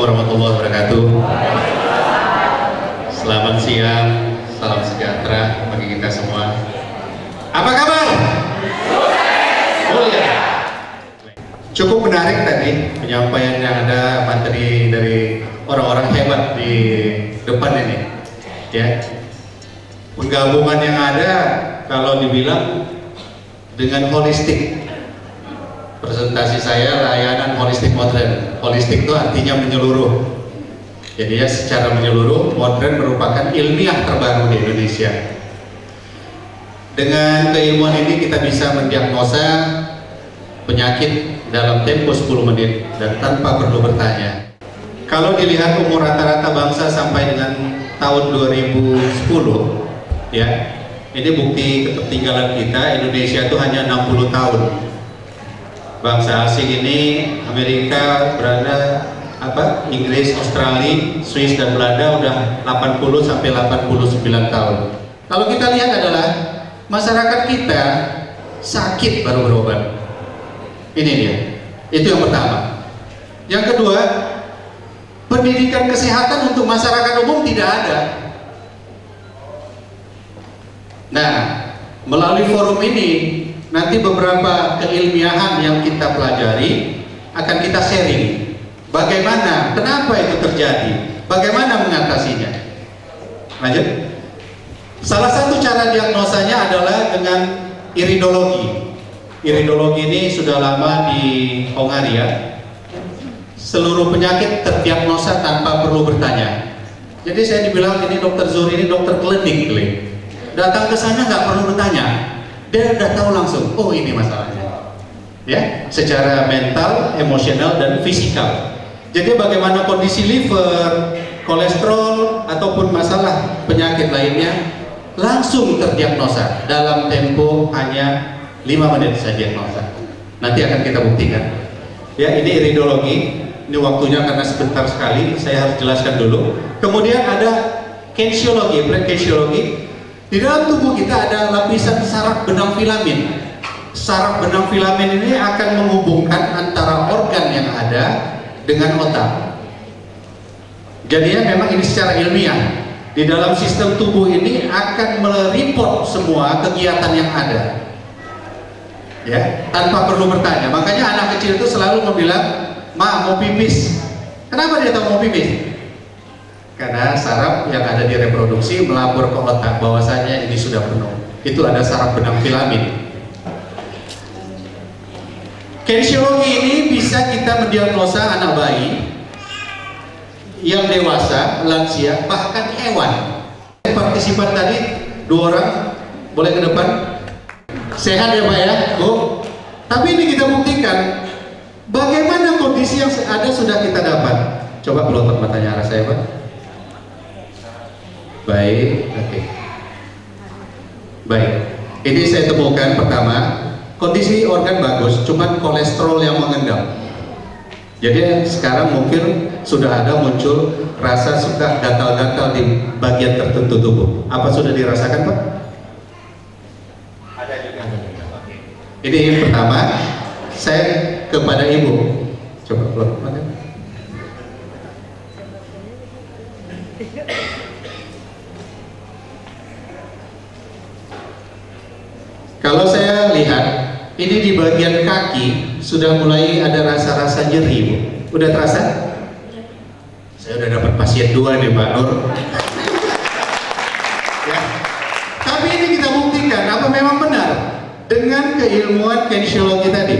warahmatullahi wabarakatuh. Selamat siang, salam sejahtera bagi kita semua. Apa kabar? Mulia. Cukup menarik tadi penyampaian yang ada materi dari orang-orang hebat di depan ini. Ya, penggabungan yang ada kalau dibilang dengan holistik. Presentasi saya layanan holistik modern. Holistik itu artinya menyeluruh. Jadi ya secara menyeluruh, modern merupakan ilmiah terbaru di Indonesia. Dengan keilmuan ini kita bisa mendiagnosa penyakit dalam tempo 10 menit dan tanpa perlu bertanya. Kalau dilihat umur rata-rata bangsa sampai dengan tahun 2010, ya, ini bukti ketertinggalan kita. Indonesia itu hanya 60 tahun. Bangsa asing ini Amerika berada Inggris, Australia, Swiss dan Belanda udah 80 sampai 89 tahun. Kalau kita lihat adalah masyarakat kita sakit baru berobat. Ini dia. Itu yang pertama. Yang kedua, pendidikan kesehatan untuk masyarakat umum tidak ada. Nah, melalui forum ini nanti beberapa keilmiahan yang kita pelajari akan kita sharing. Bagaimana, kenapa itu terjadi, bagaimana mengatasinya. Lanjut. Salah satu cara diagnosanya adalah dengan iridologi. Iridologi ini sudah lama di Hongaria. Seluruh penyakit terdiagnosa tanpa perlu bertanya. Jadi saya dibilang ini dokter Zuri ini dokter klinik. Datang ke sana nggak perlu bertanya. Dia udah tahu langsung, oh ini masalahnya, ya, secara mental, emosional, dan fisikal. Jadi bagaimana kondisi liver, kolesterol, ataupun masalah penyakit lainnya langsung terdiagnosa dalam tempo hanya 5 menit saja diagnosa. Nanti akan kita buktikan. Ya, ini iridologi. Ini waktunya karena sebentar sekali, saya harus jelaskan dulu. Kemudian ada kinesiologi, kinesiologi. Di dalam tubuh kita ada lapisan saraf benang filamen. Saraf benang filamen ini akan menghubungkan antara organ yang ada dengan otak. Jadinya memang ini secara ilmiah. Di dalam sistem tubuh ini akan mereport semua kegiatan yang ada. Ya, tanpa perlu bertanya. Makanya anak kecil itu selalu bilang, "Ma, mau pipis." Kenapa dia tahu mau pipis? Karena saraf yang ada di reproduksi melapor ke otak bahwasanya ini sudah penuh. Itu ada saraf benang filamen. Kinesiologi ini bisa kita mendiagnosa anak bayi, yang dewasa, lansia, bahkan hewan. Partisipan tadi 2 orang, boleh ke depan. Sehat ya Pak ya, Bu. Tapi ini kita buktikan bagaimana kondisi yang ada sudah kita dapat. Coba pelotot matanya arah saya Pak. Baik, oke. Baik, ini saya temukan pertama, kondisi organ bagus, cuman kolesterol yang mengendap. Jadi sekarang mungkin sudah ada muncul rasa suka gatal-gatal di bagian tertentu tubuh. Apa sudah dirasakan Pak? Ada juga. Ini yang pertama, saya kepada Ibu. Coba peluk mana? Kalau saya lihat, ini di bagian kaki sudah mulai ada rasa-rasa nyeri, Bu. Udah terasa? Saya udah dapat pasien 2 nih, Mbak Nur. Ya. Tapi ini kita buktikan, apa memang benar dengan keilmuan kinesiologi tadi.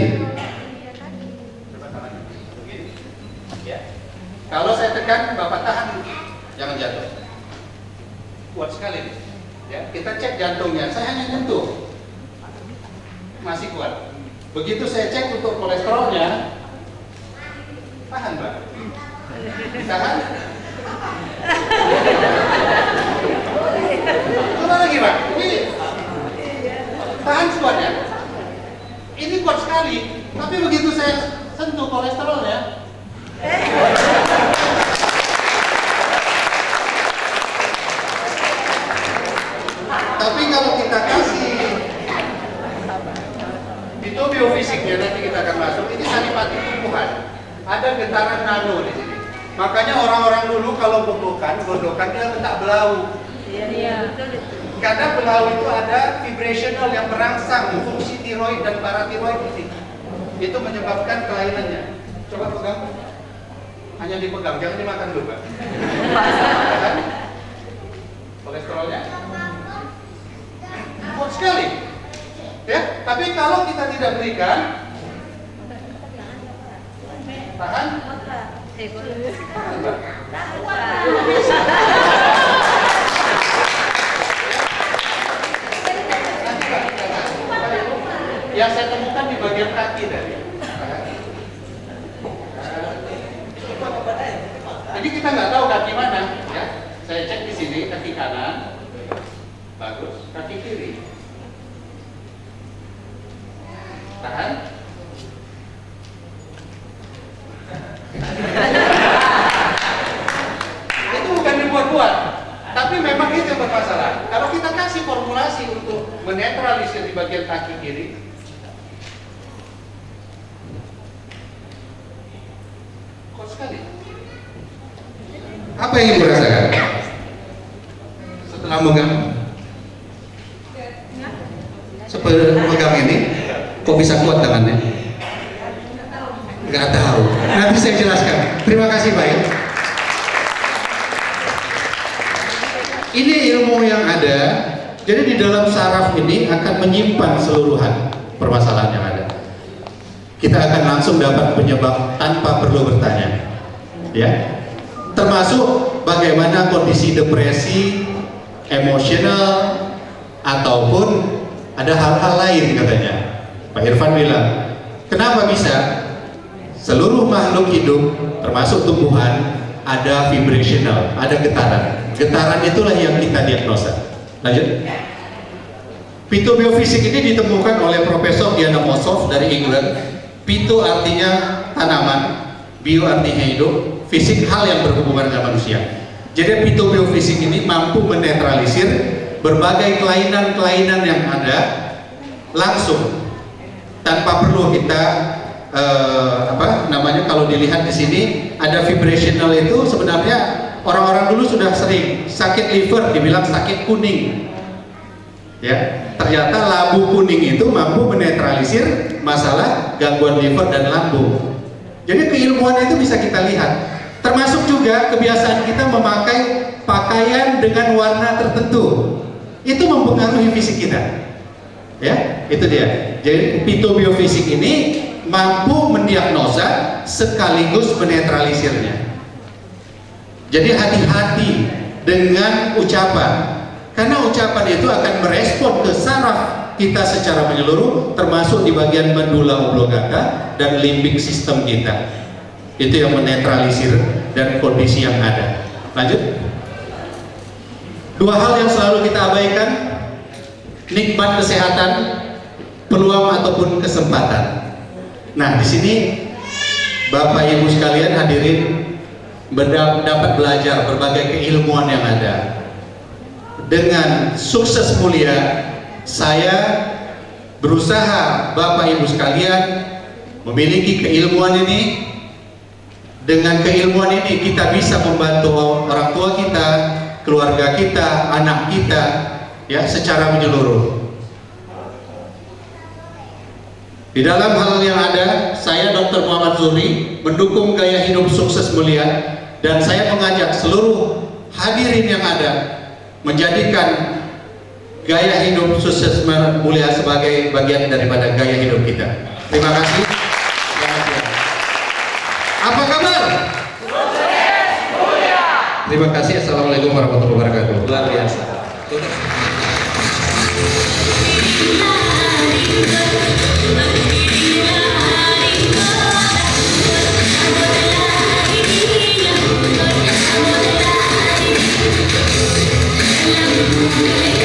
Ya. Kalau saya tekan, Bapak tahan, jangan jatuh. Kuat sekali. Ya. Kita cek jantungnya, saya hanya nyentuh. Masih kuat. Begitu saya cek untuk kolesterolnya, tahan Mbak, tahan. Coba lagi Mbak, ini tahan kuatnya. Ini kuat sekali, tapi begitu saya sentuh kolesterolnya, tapi kalau kita kasih itu biofisiknya nanti kita akan masuk. Ini saripati tumbuhan, ada getaran nano di sini. Makanya orang-orang dulu kalau godokan dia letak belau. Iya. Karena belau itu ada vibrational yang merangsang fungsi tiroid dan paratiroid di situ. Itu menyebabkan kelainannya. Coba pegang. Hanya dipegang, jangan dimakan dulu, Pak. Kan? Kolesterolnya kuat sekali. Ya, tapi kalau kita tidak berikan, tahan. Yang saya temukan di bagian kaki tadi. Jadi kita nggak tahu kaki mana, ya. Saya cek di sini kaki kanan, bagus. Kaki kiri, tahan. Itu bukan dibuat-buat, tapi memang itu yang bermasalah. Kalau kita kasih formulasi untuk menetralisir di bagian kaki kiri, kuat sekali. Apa yang dirasakan setelah megang ini? Kok bisa kuat tangannya? Nggak tahu. Nanti saya jelaskan. Terima kasih Pak. Ini ilmu yang ada. Jadi di dalam saraf ini akan menyimpan seluruhan permasalahan yang ada. Kita akan langsung dapat penyebab tanpa perlu bertanya. Ya. Termasuk bagaimana kondisi depresi, emosional, ataupun ada hal-hal lain katanya. Pak Irfan bilang, kenapa bisa? Seluruh makhluk hidup, termasuk tumbuhan, ada vibrational, ada getaran. Getaran itulah yang kita diagnosa. Lanjut. Phytobiofisik ini ditemukan oleh Profesor Diana Mossoff dari England. Phyto artinya tanaman, bio artinya hidup, fisik hal yang berhubungan dengan manusia. Jadi phytobiofisik ini mampu menetralisir berbagai kelainan-kelainan yang ada langsung tanpa perlu kita kalau dilihat di sini ada vibrational itu sebenarnya orang-orang dulu sudah sering sakit liver dibilang sakit kuning. Ya, ternyata labu kuning itu mampu menetralisir masalah gangguan liver dan lambung. Jadi keilmuan itu bisa kita lihat. Termasuk juga kebiasaan kita memakai pakaian dengan warna tertentu. Itu mempengaruhi fisik kita. Ya, itu dia. Jadi phytobiofisik ini mampu mendiagnosa sekaligus menetralisirnya. Jadi hati-hati dengan ucapan. Karena ucapan itu akan merespon ke saraf kita secara menyeluruh, termasuk di bagian medulla oblongata dan limbik sistem kita. Itu yang menetralisir dan kondisi yang ada. Lanjut. Dua hal yang selalu kita abaikan, nikmat kesehatan, peluang ataupun kesempatan. Nah, di sini Bapak Ibu sekalian hadirin dapat belajar berbagai keilmuan yang ada. Dengan sukses mulia, saya berusaha Bapak Ibu sekalian memiliki keilmuan ini. Dengan keilmuan ini kita bisa membantu orang tua kita, keluarga kita, anak kita, ya, secara menyeluruh. Di dalam hal yang ada, saya Dr. Muhammad Zuhri mendukung gaya hidup sukses mulia, dan saya mengajak seluruh hadirin yang ada menjadikan gaya hidup sukses mulia sebagai bagian daripada gaya hidup kita. Terima kasih. Apa kabar? Sukses mulia. Terima kasih. Assalamualaikum warahmatullahi wabarakatuh. Luar biasa. Thank you.